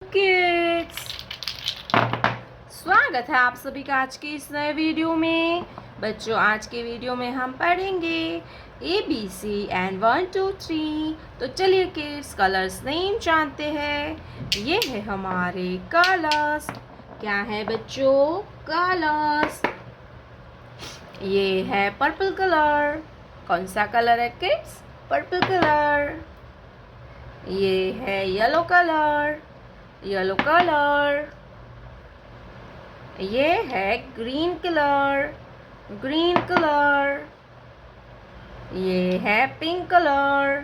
Kids, स्वागत है आप सभी का आज के इस नए वीडियो में। बच्चों, आज के वीडियो में हम पढ़ेंगे ABC एंड 1 2 3। तो चलिए किड्स, कलर्स नेम जानते हैं। ये है हमारे कलर्स। क्या है बच्चों? कलर्स। ये है पर्पल कलर। कौन सा कलर है किड्स? Purple colour. ये है येलो कलर। Yellow colour. ये है ग्रीन कलर। Green colour. ये है पिंक कलर।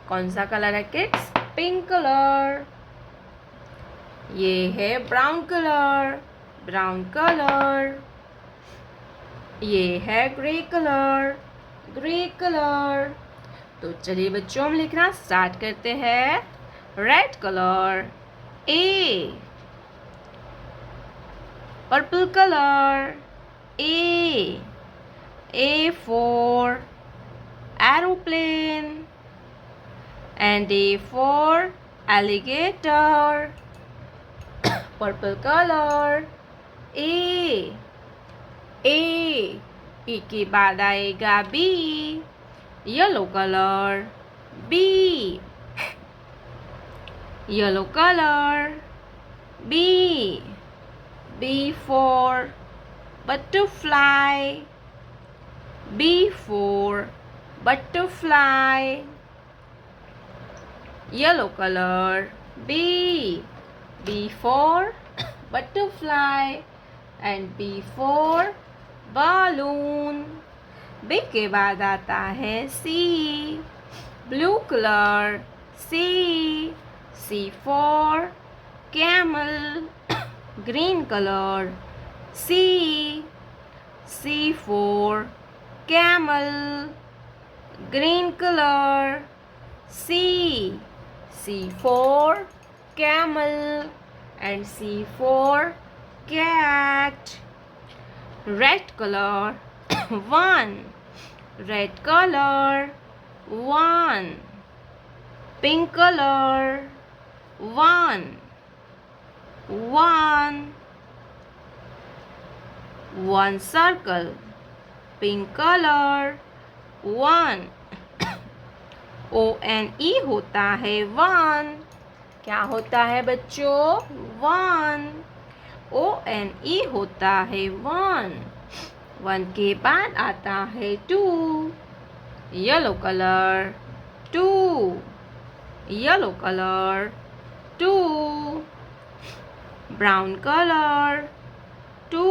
कौन सा कलर है किड्स? Pink colour. ये है ब्राउन कलर। Brown colour. ये है ग्रे कलर। Grey colour. तो चलिए बच्चों, हम लिखना स्टार्ट करते हैं। Red colour. A. Purple color. A. A for aeroplane. And A for alligator. Purple color. A. A. E के बाद आएगा B. Yellow color. B. Yellow color. B. B for butterfly. B for butterfly. Yellow color. B. B for butterfly. And B for balloon. B के बाद आता है C. Blue color. C. C for camel. Green color. C. C for camel. Green color. C. C for camel. And C for cat. Red color. 1. Red color. 1. Pink color. 1. 1. 1 circle. Pink color. 1. ONE होता है 1। क्या होता है बच्चों? 1। ONE होता है 1। 1 के बाद आता है 2। Yellow colour. 2। Yellow colour. 2। Brown colour. 2।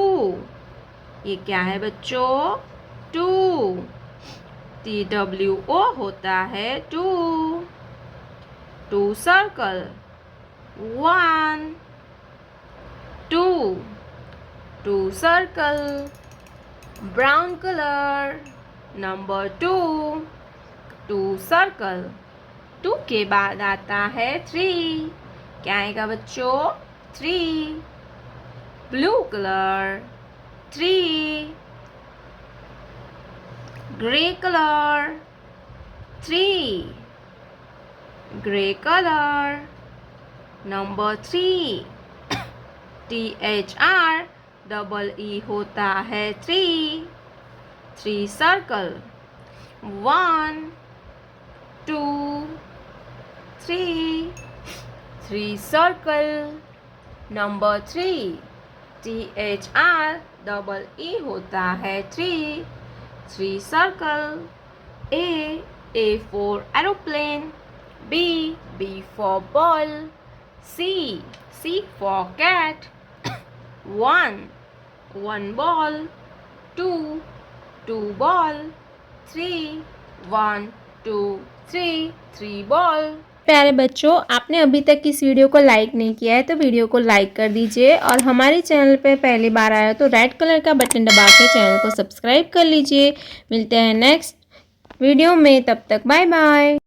ये क्या है बच्चों? 2। TWO होता है 2। 2 circle. 1 2 2 circle. Brown colour. Number 2। 2 circle. 2 के बाद आता है 3। क्या आएगा बच्चों? 3। Blue colour. 3। Grey colour. 3। Grey colour. Number 3। THREE होता है 3। 3 सर्कल। 1 2 3। 3 circle. Number 3. THREE होता है 3। 3 circle. A for aeroplane. B for ball. C for cat. 1 ball. 2 ball. 3 1 2 3 ball। प्यारे बच्चों, आपने अभी तक इस वीडियो को लाइक नहीं किया है तो वीडियो को लाइक कर दीजिए, और हमारे चैनल पे पहली बार आया तो रेड कलर का बटन दबा के चैनल को सब्सक्राइब कर लीजिए। मिलते हैं नेक्स्ट वीडियो में, तब तक बाय बाय।